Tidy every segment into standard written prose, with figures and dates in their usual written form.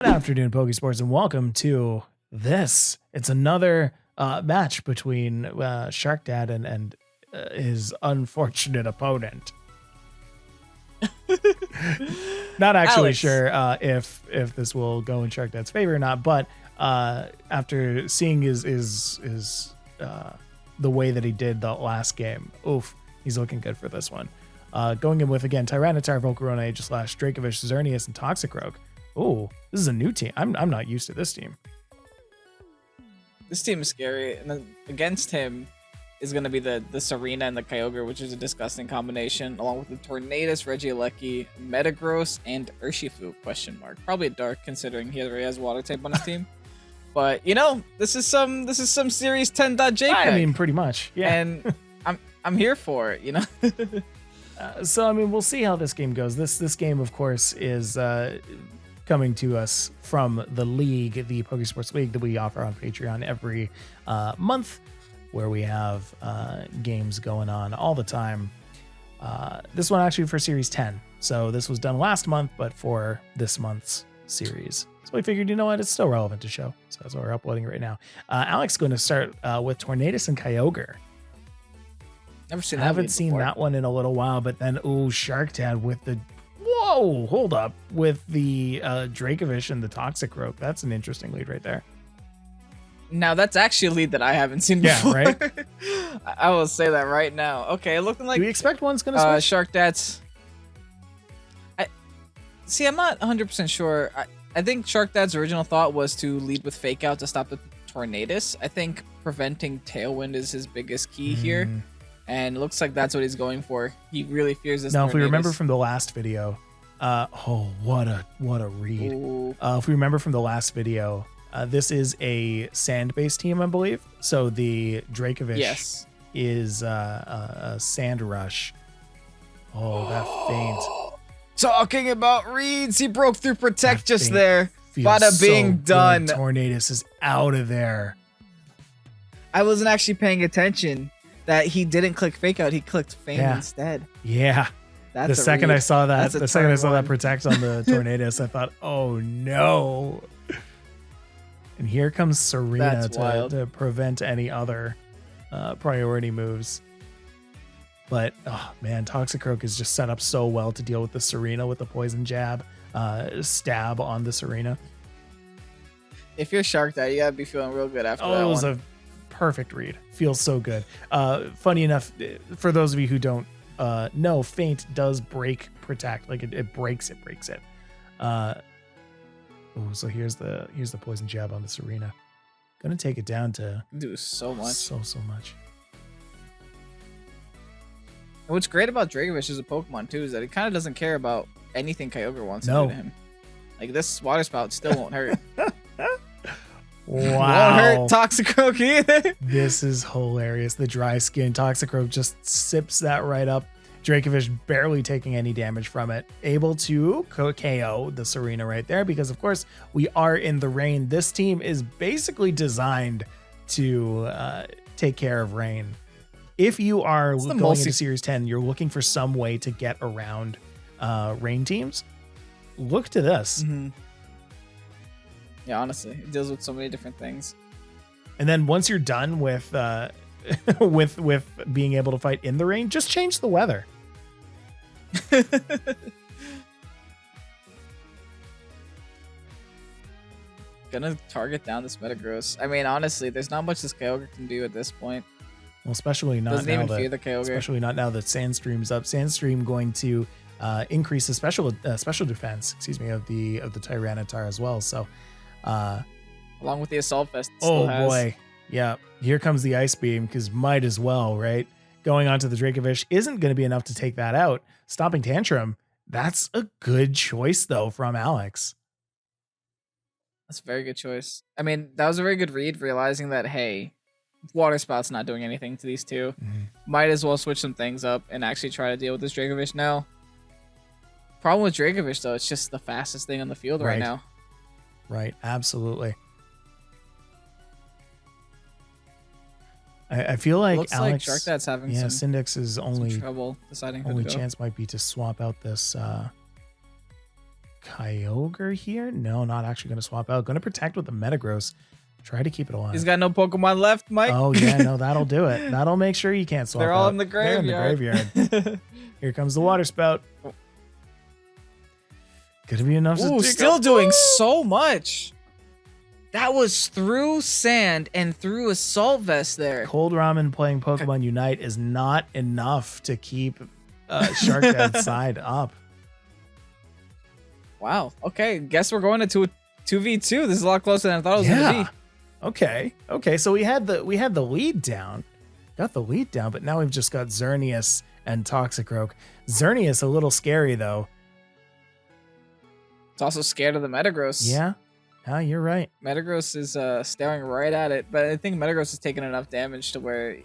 Good afternoon, Pokésports, and welcome to this. It's another match between Shark Dad and his unfortunate opponent. Not actually Alex. sure if this will go in Shark Dad's favor or not, but after seeing his the way that he did the last game, oof, he's looking good for this one. Going in with again Tyranitar, Volcarona, Aegislash, Dracovish, Xerneas, and Toxicroak. Oh, this is a new team. I'm not used to this team. This team is scary, and then against him is going to be the Serena and the Kyogre, which is a disgusting combination, along with the Tornadus, Regieleki, Metagross, and Urshifu, ? Probably a dark considering he already has water type on his team. But you know, this is some series 10.jpg. I mean, pretty much, yeah. And I'm here for it, you know. So I mean, we'll see how this game goes. This game, of course, is coming to us from the league, the Pokésports League that we offer on Patreon every month, where we have games going on all the time. This one actually for Series 10. So this was done last month, but for this month's series. So we figured, you know what, it's still relevant to show. So that's why we're uploading it right now. Alex is going to start with Tornadus and Kyogre. Never seen that. I haven't seen that one in a little while, but then, ooh, Shark Dad with the... Whoa, hold up. With the Dracovish and the Toxicroak. That's an interesting lead right there. Now, that's actually a lead that I haven't seen before. Yeah, right? I will say that right now. Okay, looking like... Do we expect one's going to switch? Shark Dad's... See, I'm not 100% sure. I think Shark Dad's original thought was to lead with Fake Out to stop the Tornadus. I think preventing Tailwind is his biggest key here. And it looks like that's what he's going for. He really fears this. Now, Tornadus. if we remember from the last video... oh, what a read. If we remember from the last video, this is a sand-based team, I believe. So the Dracovish is a Sand Rush. Oh, that feint. Talking about reads, he broke through Protect That just feint there. feels Bada so bing good. done. Tornadus is out of there. I wasn't actually paying attention that he didn't click Fake Out. He clicked Feint instead. Yeah. That's the second I saw that, that Protect on the Tornadus, I thought, oh no. And here comes Serena to prevent any other priority moves. But, oh man, Toxicroak is just set up so well to deal with the Serena with the Poison Jab, stab on the Serena. If you're Shark Dad, you gotta be feeling real good after that. It was a perfect read. Feels so good. Funny enough, for those of you who don't know, Feint does break Protect. Like it breaks it. So here's the Poison Jab on the Serena. Gonna take it down to do so much. So much. And what's great about Dracovish as a Pokemon too is that it kind of doesn't care about anything Kyogre wants to do to him. Like this Water Spout still won't hurt. Wow. Won't hurt Toxicroak either. This is hilarious. The dry skin Toxicroak just sips that right up. Dracovish barely taking any damage from it. Able to KO the Serena right there because, of course, we are in the rain. This team is basically designed to take care of rain. If you are going into Series 10, you're looking for some way to get around rain teams, look to this. Yeah, honestly, it deals with so many different things. And then once you're done with with being able to fight in the rain, just change the weather. Gonna target down this Metagross. I mean, honestly, there's not much this Kyogre can do at this point. Well, especially not now that Sandstream's up. Sandstream going to increase the special defense, of the Tyranitar as well. So, along with the Assault Vest. Boy, yeah. Here comes the Ice Beam because might as well, right? Going on to the Dracovish isn't going to be enough to take that out. Stopping Tantrum. That's a good choice though from Alex. That's a very good choice. I mean, that was a very good read, realizing that hey. Water Spout's not doing anything to these two. Might as well switch some things up and actually try to deal with this Dracovish now. Problem with Dracovish, though, it's just the fastest thing on the field right now. Right, absolutely. I feel like looks Alex, like Shark Dad's having some Syndix's only trouble deciding only chance might be to swap out this Kyogre here. No, not actually going to swap out. Going to protect with the Metagross. Try to keep it alive. He's got no Pokemon left, Mike. Oh, yeah, no, that'll do it. That'll make sure you can't swap They're all out. in the graveyard. They're in the graveyard. Here comes the water spout. Gonna be enough to still doing so much. That was through sand and through Assault Vest there. Cold Ramen playing Pokemon Unite is not enough to keep Shark Dad's side up. Wow. Okay. Guess we're going to 2v2. This is a lot closer than I thought it was going to be. Okay. So we had the lead down. Got the lead down, but now we've just got Xerneas and Toxicroak. Xerneas a little scary though. It's also scared of the Metagross. Yeah. You're right. Metagross is staring right at it, but I think Metagross has taken enough damage to where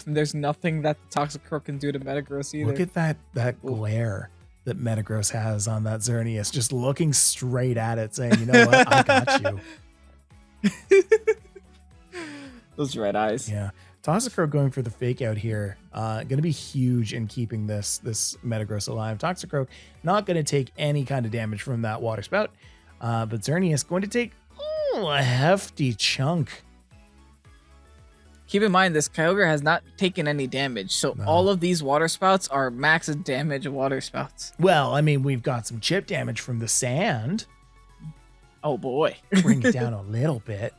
there's nothing that the Toxicroak can do to Metagross either. Look at that glare that Metagross has on that Xerneas, just looking straight at it, saying, "You know what? I got you." Those red eyes. Yeah. Toxicroak going for the fake out here. Going to be huge in keeping this Metagross alive. Toxicroak not going to take any kind of damage from that water spout. But Xerneas going to take a hefty chunk. Keep in mind, this Kyogre has not taken any damage, so all of these water spouts are max damage water spouts. Well, I mean, we've got some chip damage from the sand. Oh boy. Bring it down a little bit.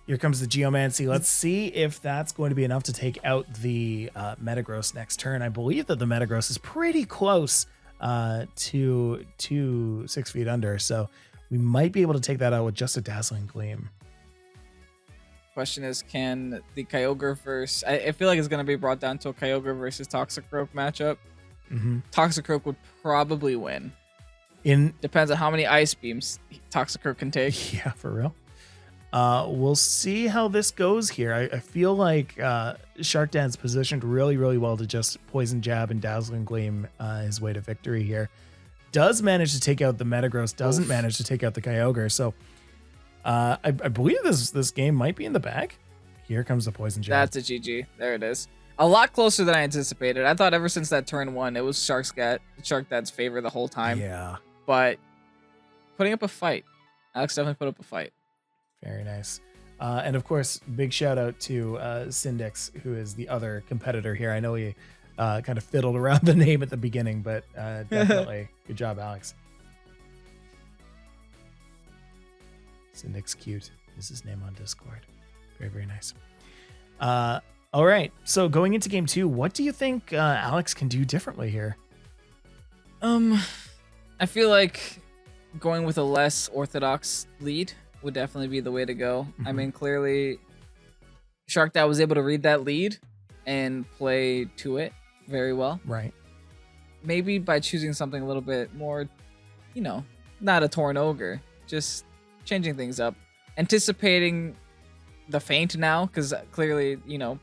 Here comes the Geomancy. Let's see if that's going to be enough to take out the Metagross next turn. I believe that the Metagross is pretty close to 6 feet under, so we might be able to take that out with just a Dazzling Gleam. Question is, can the Kyogre versus... I feel like it's going to be brought down to a Kyogre versus Toxicroak matchup. Mm-hmm. Toxicroak would probably win. Depends on how many Ice Beams Toxicroak can take. Yeah, for real. We'll see how this goes here. I feel like Shark Dad's positioned really, really well to just Poison Jab and Dazzling Gleam his way to victory here. Does manage to take out the Metagross, doesn't manage to take out the Kyogre. So I believe this game might be in the bag. Here comes the Poison Jab. That's a GG. There it is. A lot closer than I anticipated. I thought ever since that turn 1, it was Shark Dad's favor the whole time. Yeah. But putting up a fight. Alex definitely put up a fight. Very nice. And of course, big shout out to Syndix, who is the other competitor here. I know he kind of fiddled around the name at the beginning, but definitely good job, Alex. Syndix Cute is his name on Discord. Very, very nice. All right. So going into game 2, what do you think Alex can do differently here? I feel like going with a less orthodox lead would definitely be the way to go. I mean, clearly Shark Dad was able to read that lead and play to it very well. Right. Maybe by choosing something a little bit more, not a Torn Ogre, just changing things up. Anticipating the feint now, because clearly,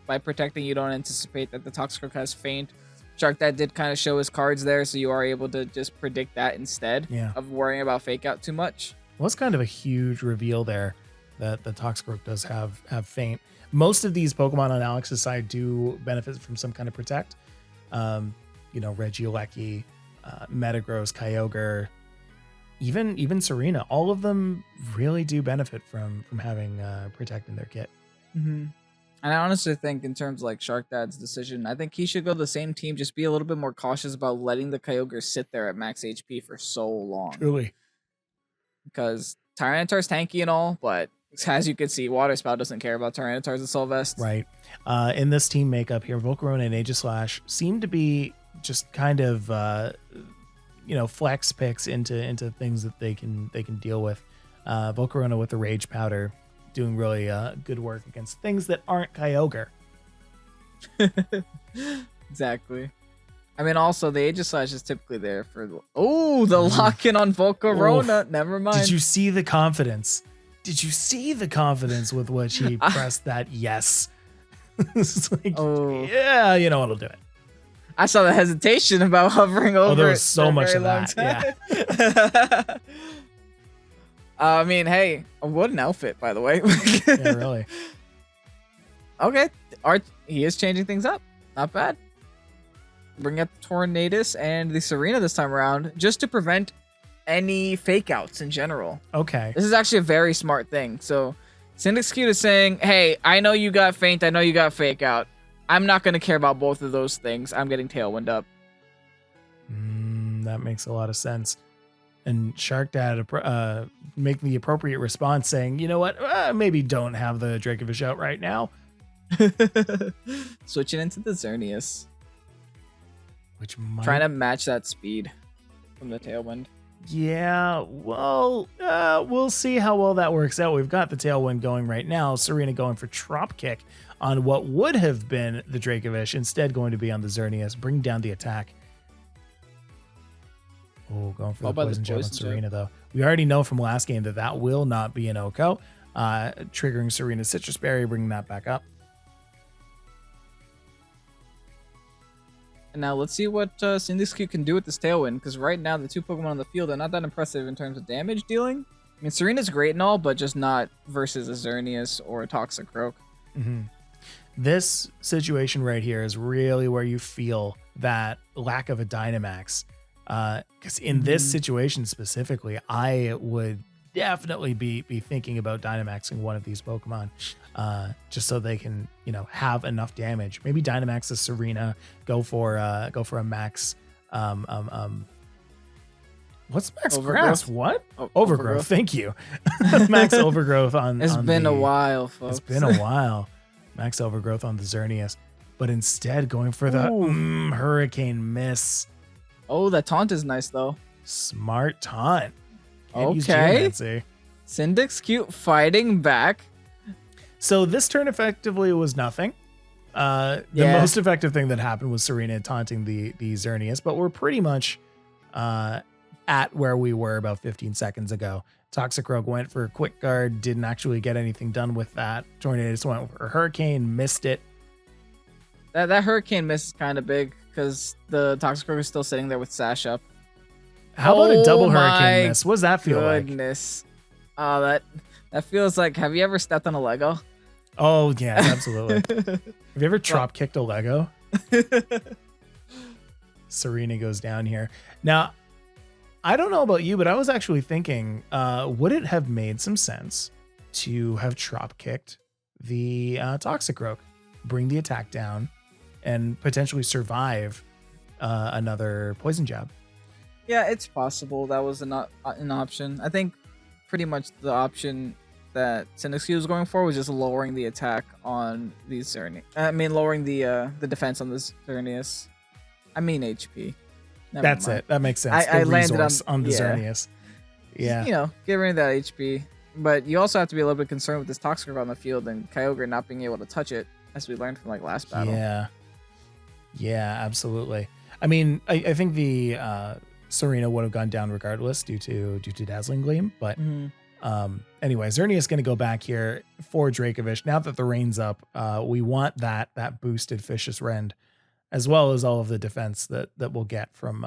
by protecting, you don't anticipate that the Toxicroak has feint. Shark Dad did kind of show his cards there, so you are able to just predict that instead of worrying about fake out too much. Well, it's kind of a huge reveal there that the Toxicroak does have feint. Most of these Pokemon on Alex's side do benefit from some kind of protect. Regieleki, Metagross, Kyogre, even Serena. All of them really do benefit from having protect in their kit. Mm-hmm. And I honestly think in terms of like Shark Dad's decision, I think he should go to the same team. Just be a little bit more cautious about letting the Kyogre sit there at max HP for so long. Truly. Because Tyranitar's tanky and all, but as you can see, Water Spout doesn't care about Tyranitar's Assault Vest. Right. In this team makeup here, Volcarona and Aegislash seem to be just kind of flex picks into things that they can deal with. Volcarona with the Rage Powder doing really good work against things that aren't Kyogre. Exactly. I mean, also, the Aegislash is typically there for... the lock-in on Volcarona. Never mind. Did you see the confidence? With which he pressed that yes? It's like, yeah, it'll do it. I saw the hesitation about hovering over. There was so much of that. Yeah. I mean, hey, what an outfit, by the way. Yeah, really. Okay, he is changing things up. Not bad. Bring up the Tornadus and the Serena this time around, just to prevent any fake outs in general. Okay. This is actually a very smart thing. So Syndicute is saying, hey, I know you got Feint, I know you got Fake Out. I'm not going to care about both of those things. I'm getting Tailwind up. That makes a lot of sense. And Shark Dad making the appropriate response saying, you know what, maybe don't have the Dracovish out right now. Switching into the Xerneas. Which might... Trying to match that speed from the Tailwind. Yeah, well, we'll see how well that works out. We've got the Tailwind going right now. Serena going for Trop Kick on what would have been the Dracovish, instead going to be on the Xerneas, bring down the attack. Oh, going for the Poison Jab on Serena, though. We already know from last game that that will not be an OHKO. Triggering Serena's Citrus Berry, bringing that back up. And now let's see what Syndicute can do with this Tailwind, because right now the two Pokemon on the field are not that impressive in terms of damage dealing. I mean, Serena's great and all, but just not versus a Xerneas or a Toxicroak. This situation right here is really where you feel that lack of a Dynamax. Because in this situation specifically, I would definitely be thinking about Dynamaxing one of these Pokemon, just so they can, have enough damage. Maybe Dynamax a Serena, go for a Max. What's Max Grass? What? Overgrowth. Thank you. Max Overgrowth on. It's been a while, folks. It's been a while. Max Overgrowth on the Xerneas, but instead going for the Hurricane Miss. Oh, that taunt is nice though. Smart taunt. Okay. Syndicute fighting back. So this turn effectively was nothing. The most effective thing that happened was Serena taunting the Xerneas, but we're pretty much at where we were about 15 seconds ago. Toxicroak went for a Quick Guard, didn't actually get anything done with that. Tornadus went for a Hurricane, missed it. That Hurricane miss is kind of big because the Toxicroak is still sitting there with Sash up. How about a double Hurricane miss? What does that feel like? Goodness. Oh, that feels like, have you ever stepped on a Lego? Oh, yeah, absolutely. Have you ever Trop Kicked a Lego? Serena goes down here. Now, I don't know about you, but I was actually thinking, would it have made some sense to have Trop Kicked the Toxicroak, bring the attack down, and potentially survive another Poison Jab? Yeah, it's possible that was an option. I think pretty much the option that Syndicute was going for was just lowering the attack on these Xerneas. I mean, lowering the defense on this Xerneas. I mean HP. That's it. That makes sense. I landed on the Xerneas. Yeah. Get rid of that HP. But you also have to be a little bit concerned with this Toxicroak on the field and Kyogre not being able to touch it, as we learned from last battle. Yeah, absolutely. I mean, I think the Serena would have gone down regardless due to Dazzling Gleam, but anyway, Xerneas is going to go back here for Dracovish. Now that the rain's up, we want that boosted Vicious Rend, as well as all of the defense that we'll get from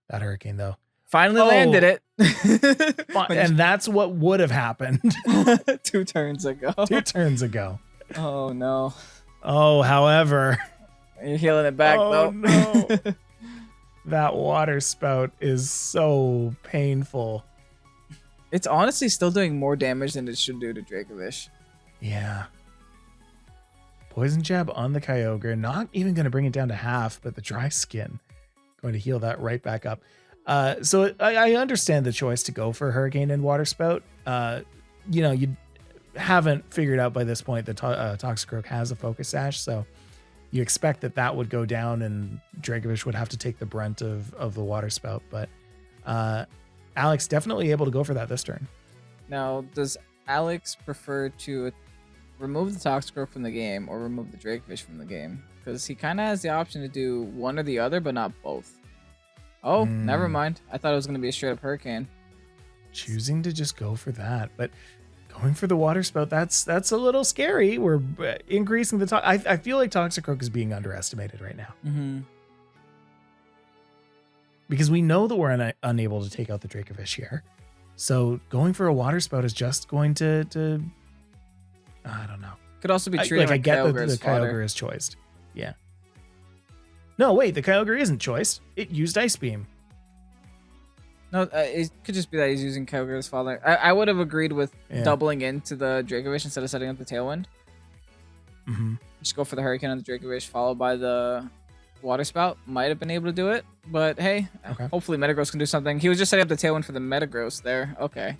that Hurricane though. Finally landed it. And that's what would have happened 2 turns ago. 2 turns ago. Oh no. Oh, however, you're healing it back though. No. That water spout is so painful. It's honestly still doing more damage than it should do to Dracovish. Yeah. Poison Jab on the Kyogre, not even going to bring it down to half, but the Dry Skin going to heal that right back up. So I understand the choice to go for Hurricane and Water Spout. You haven't figured out by this point that Toxicroak has a Focus Sash, so you expect that would go down and Dracovish would have to take the brunt of the Water Spout. But Alex definitely able to go for that this turn. Now, does Alex prefer to remove the Toxicroak from the game or remove the Dracovish from the game? Because he kind of has the option to do one or the other, but not both. Oh, never mind. I thought it was going to be a straight up Hurricane. Choosing to just go for that, but going for the Water Spout, that's a little scary. We're increasing the I feel like Toxicroak is being underestimated right now. Because we know that we're unable to take out the Dracovish here. So going for a Water Spout is just going to I don't know. Could also be treated like I get that the Kyogre is choiced. Yeah. No, wait, the Kyogre isn't choiced. It used Ice Beam. No, it could just be that he's using Kyogre as father. I would have agreed with doubling into the Dracovish instead of setting up the Tailwind. Mm-hmm. Just go for the Hurricane on the Dracovish, followed by the Water Spout. Might have been able to do it, but hey, hopefully Metagross can do something. He was just setting up the Tailwind for the Metagross there. Okay.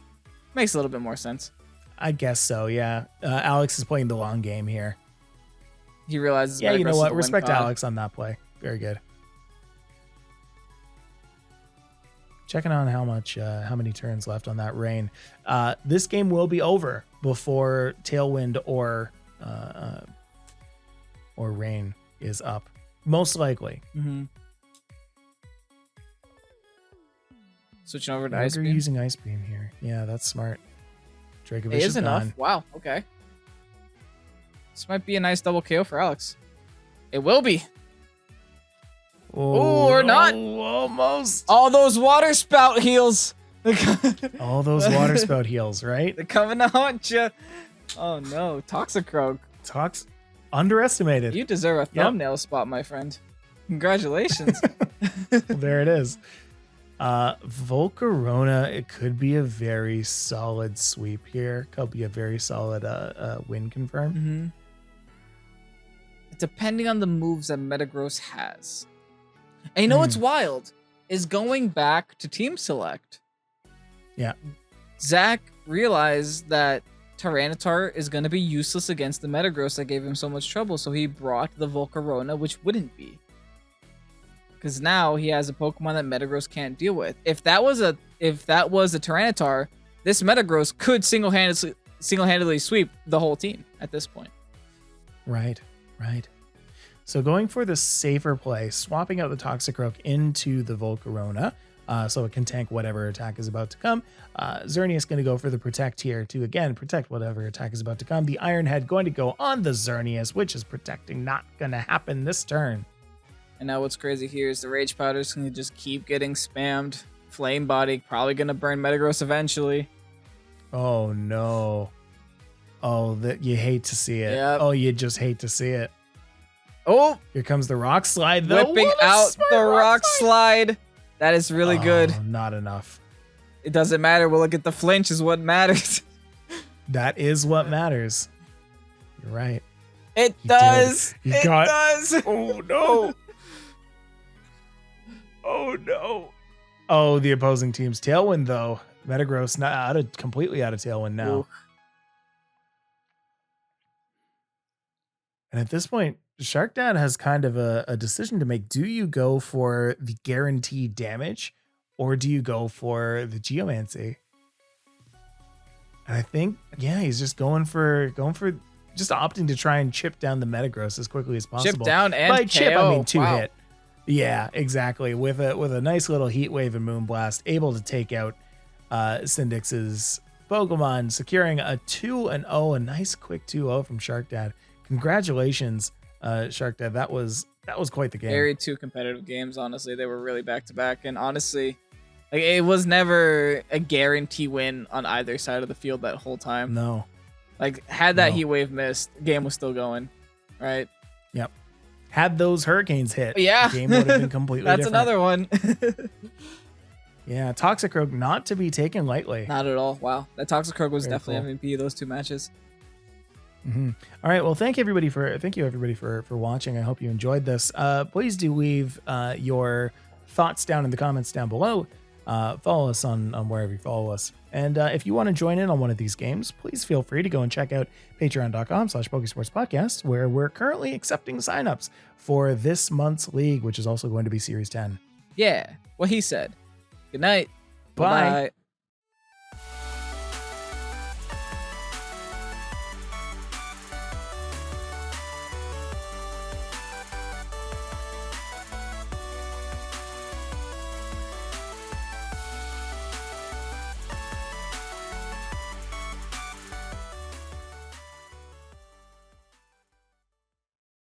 Makes a little bit more sense. I guess so, yeah. Alex is playing the long game here. He realizes yeah, Metagross you know is what? the Respect win cog. Alex on that play. Very good. Checking on how many turns left on that rain. This game will be over before Tailwind or rain is up, most likely. Mm-hmm. Switching over to Ice Ice Beam. Beam. Using Ice Beam here. Yeah, that's smart. Dracovish It is enough. gone. Wow. Okay. This might be a nice double KO for Alex. It will be. Oh, or not. Almost. All those Water Spout heals. All those Water Spout heals, right? They're coming to haunt you. Oh no, Toxicroak. Underestimated. You deserve a thumbnail spot, my friend. Congratulations. There it is. Volcarona, it could be a very solid sweep here. Could be a very solid win confirm. Mm-hmm. Depending on the moves that Metagross has. And you know what's wild? Is going back to Team Select. Yeah. Zach realized that Tyranitar is going to be useless against the Metagross that gave him so much trouble, so he brought the Volcarona, which wouldn't be. Because now he has a Pokemon that Metagross can't deal with. If that was a Tyranitar, this Metagross could single-handedly sweep the whole team at this point. Right. So going for the safer play, swapping out the Toxicroak into the Volcarona, so it can tank whatever attack is about to come. Xerneas going to go for the Protect here to, again, protect whatever attack is about to come. The Iron Head going to go on the Xerneas, which is protecting, not going to happen this turn. And now what's crazy here is the Rage Powder's going to just keep getting spammed. Flame Body probably going to burn Metagross eventually. Oh, no. Oh, you hate to see it. Yep. Oh, you just hate to see it. Oh! Here comes the Rock Slide, though. Whipping out the Rock Slide. That is really good. Not enough. It doesn't matter. We'll look at the flinch is what matters. That is what matters. You're right. It does. It does. Oh, no. Oh, no. Oh, the opposing team's Tailwind, though. Metagross completely out of Tailwind now. Ooh. And at this point, Shark Dad has kind of a decision to make. Do you go for the guaranteed damage, or do you go for the Geomancy? And I think, he's just going for just opting to try and chip down the Metagross as quickly as possible. Chip down and by chip, KO. I mean 2 Wow. hit. Yeah, exactly. With a nice little Heat Wave and Moonblast, able to take out Syndix's Pokemon, securing a 2-0, a nice quick 2-0 from Shark Dad. Congratulations, Shark Dad. That was quite the game. Very two competitive games, honestly. They were really back-to-back. And honestly, like, it was never a guarantee win on either side of the field that whole time. No. Like, had that Heat Wave missed, the game was still going, right? Yep. Had those Hurricanes hit, the game would have been completely That's different. another one. Yeah, Toxicroak not to be taken lightly. Not at all. Wow. That Toxicroak was Very definitely MVP of those 2 matches. Mm-hmm. All right. Well, thank you everybody for watching. I hope you enjoyed this. Please do leave your thoughts down in the comments down below. Follow us on wherever you follow us. And if you want to join in on one of these games, please feel free to go and check out patreon.com/Pokésports where we're currently accepting signups for this month's league, which is also going to be Series 10. Yeah. What he said. Good night. Bye. Bye-bye.